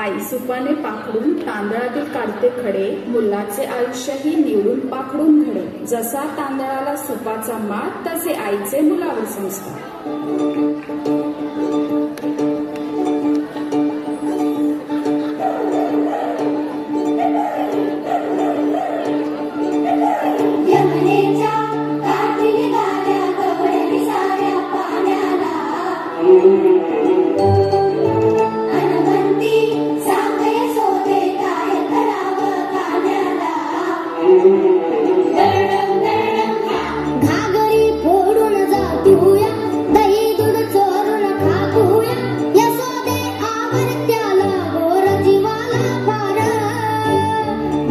आई सुपाने पाखडून तांदळातील काढते खडे, मुलाचे आयुष्यही निवडून पाखडून घडे. जसा तांदळाला सुपाचा मात, तसे आईचे मुलावर संस्कार. घागरी फोडून जाऊया, दही दूध चोरून खाऊया, यशोदे आवरत्याला गोर जीवाला फार.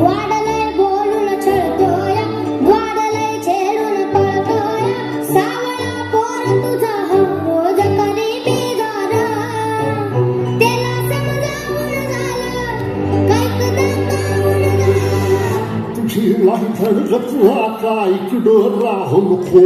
वाढलंय बोलून छळतोया, वाढलंय छेडून पळतोया, सावळा पोर तुझा रोज करी बिगार. त्याला समजावून झालं कैक दाखवून झालं. तुझी लाईन रचला काय इकडं राहू नको.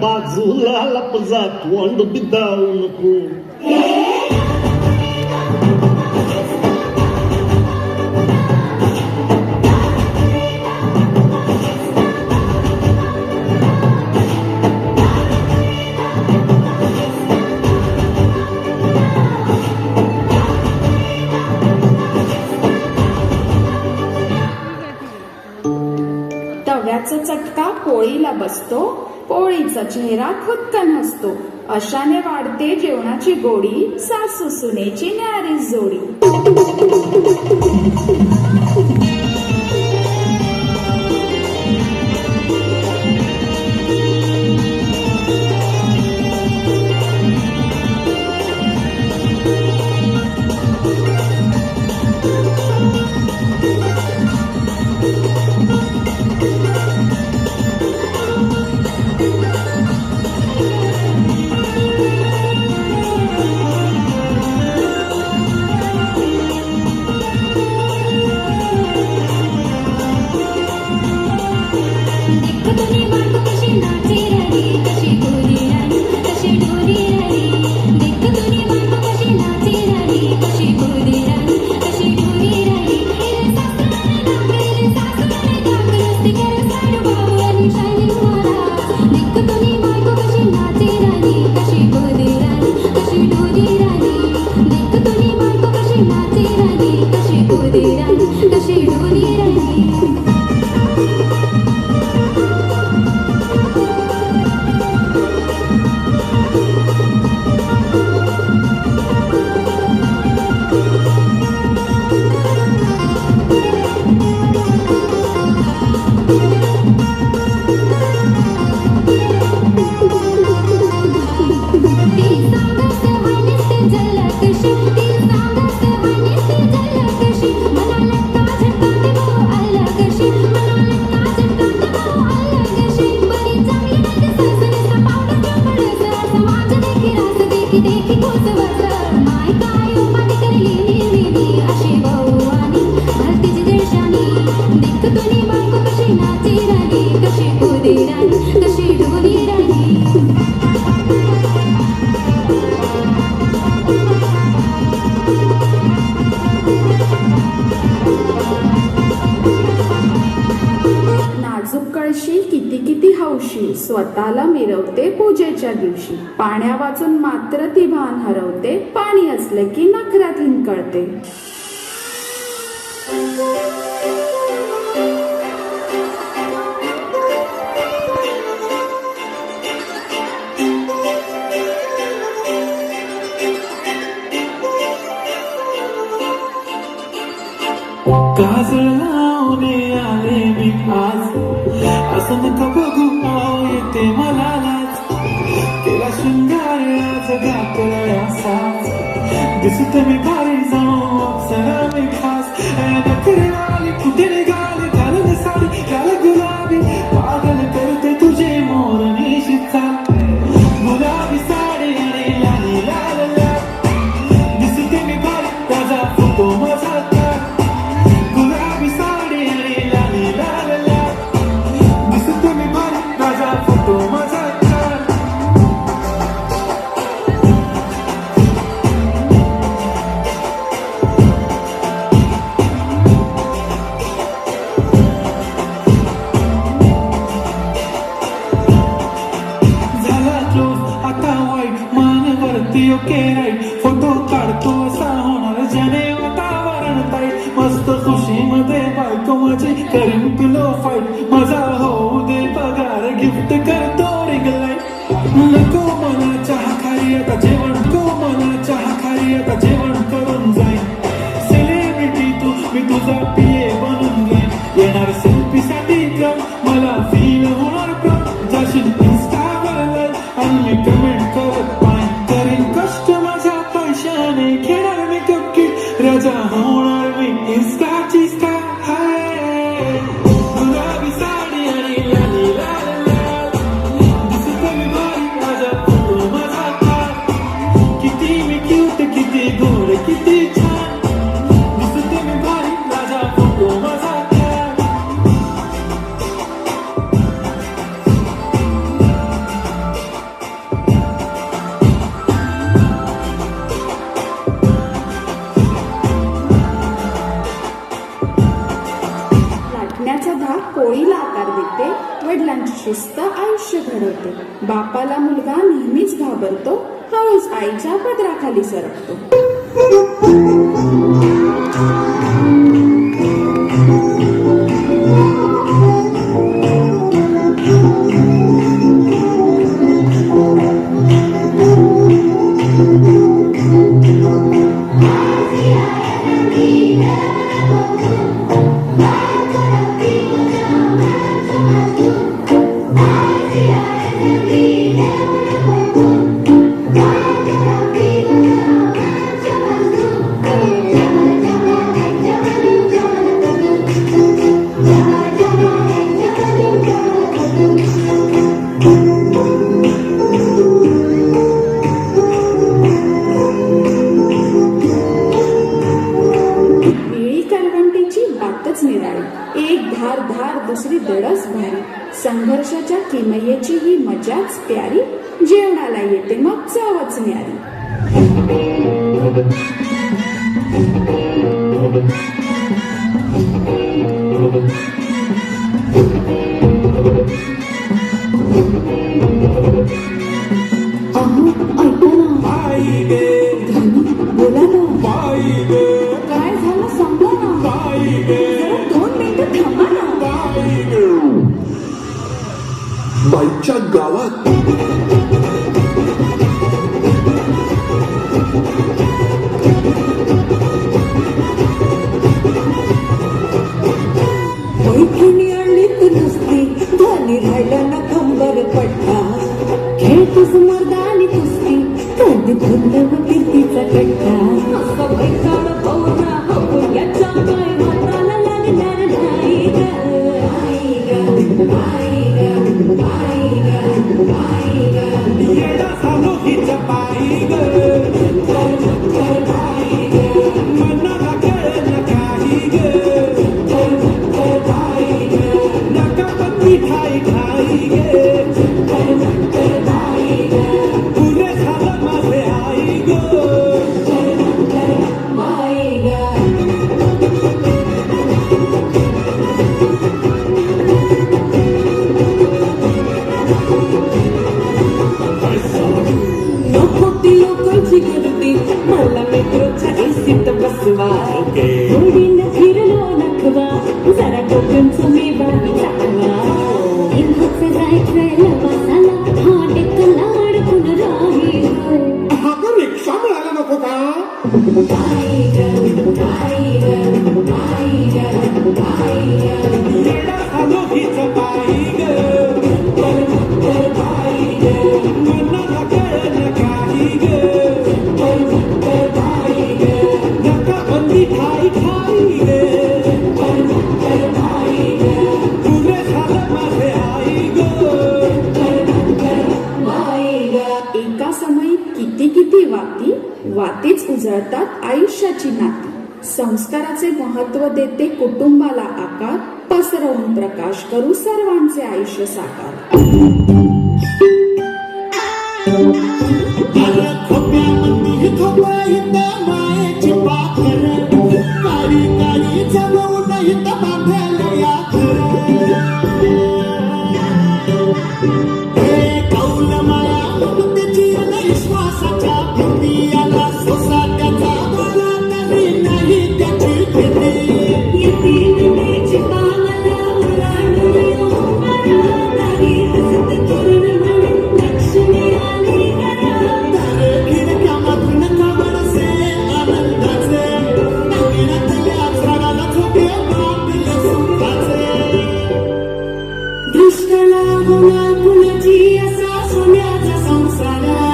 बाजूला लपजा तोंड बिदावू नको. तव्याचा चटका पोळीला बसतो, पोळीचा चेहरा खुदकन हसतो. अशाने वाढते जेवणाची गोडी, सासू सुनेची न्यारी जोडी. कशी नाची राणी कशी डोली राणी नाजूक कळशी किती किती हौशी स्वतःला मिरवते पूजेच्या दिवशी. पाण्या वाचून मात्र ती भान हरवते, पाणी असलं की नखऱ्यात हिंकळते. काजळ लावणे आले मी आज, असं नका बघू येते मला लाज. केला शृंगार आज घातला साज, दिसत मी भारी जाऊ अप्सरा मी खास. नखरे आली कुठे निघाली घालून साडी घाल गुलाबी, पागल करते तुझे मोरणीशी चाल. गुलाबी साडी आणि लाली लाल लाल, दिसते मी भारी ताजा फोटो माझा. ओके राईट फोटो काढतो असा होणार ज्याने वातावरण ताईट. मस्त खुशीमध्ये बायको माझी करीन पिलो फाईट. माझा होऊ दे पगार गिफ्ट करतो रिंग लाईट. नको मला चहा खाई आता जेवण, नको मला चहा खाई आता जेवण करून जाईन. सेलिब्रिटी तू मी तुझा पिये बनून घेईन. येणार सेल्फी साठी क्रम मला फील होणार क्रम. जाशील इन्स्टावर लाईव्ह आणि मी कमेंट करत कष्ट माझ्या पैशाने घेणार मी कपकीट. राजा होणार मी इन्स्टाची स्टार. गुलाबी साडी आणि लाली लाल लाल, दिसत मी भारी माझा फोटो माझा काढ. किती मी क्यूट किती गोड किती छान, दिसत मी भारी माझा फोटो माझा काढ. लाटण्याचा धाक पोळीला आकार देते, वडिलांची शिस्त आयुष्य घडवते. बापाला मुलगा नेहमीच घाबरतो, हळूच आईच्या पदराखाली सरकतो. एक धार धार दुसरी दडस भारी, संघर्षाच्या किमयेची ही मजाच प्यारी. जेवणाला येते मग चवच न्यारी. बोला ना काय झालं सांगा ना. 2 मिनिटं थांबा ना. बाईच्या गावात पैठणी आणली तू नुसती, झाली राहिला ना कंबर पट्टा. खेळतोस मर्दानी कुस्ती, कधी बंद होती तिचा कट्टा. असं बैठाड भावना हवं याच्या काय हाताला लागणार नाही ग. आई ग आई ग आई ग आई ग. येडा झालो हिच्या पायी ग. मनाला कळलं काही ग. नका पण मिठाई खाई ग. पुरे झालं माझे आई ग. कसे जायचं बसाला हा टेकला अडकून राहील अगं रिक्षा मिळायला नको का येडा झालो हिचं पायी ग मनाला कळलं काही ग नका बंदी ठाई ठाई ग पुरे झालं माझे आई ग एका समयी किती किती वातीच उजळतात आयुष्याची नाती संस्काराचे महत्व देते कुटुंबाला आकार पसरवून प्रकाश करू सर्वांचे आयुष्य साकार खोप्यामध्ये थोपाईत मायेची पाखर काळी काळी जमवून हित बांधायला या हे कौल माया ममतेची विश्वासाच्या भिंतीयाला सोसाट्याचा डोळा तरी नाही त्याची भीती खिडक्यामधून कवळसे आनंदाचे नवीनतल्या झाडाला झोपे बांधले सुखाचे दृष्ट लागून फुलाची असा सोन्याचा संसार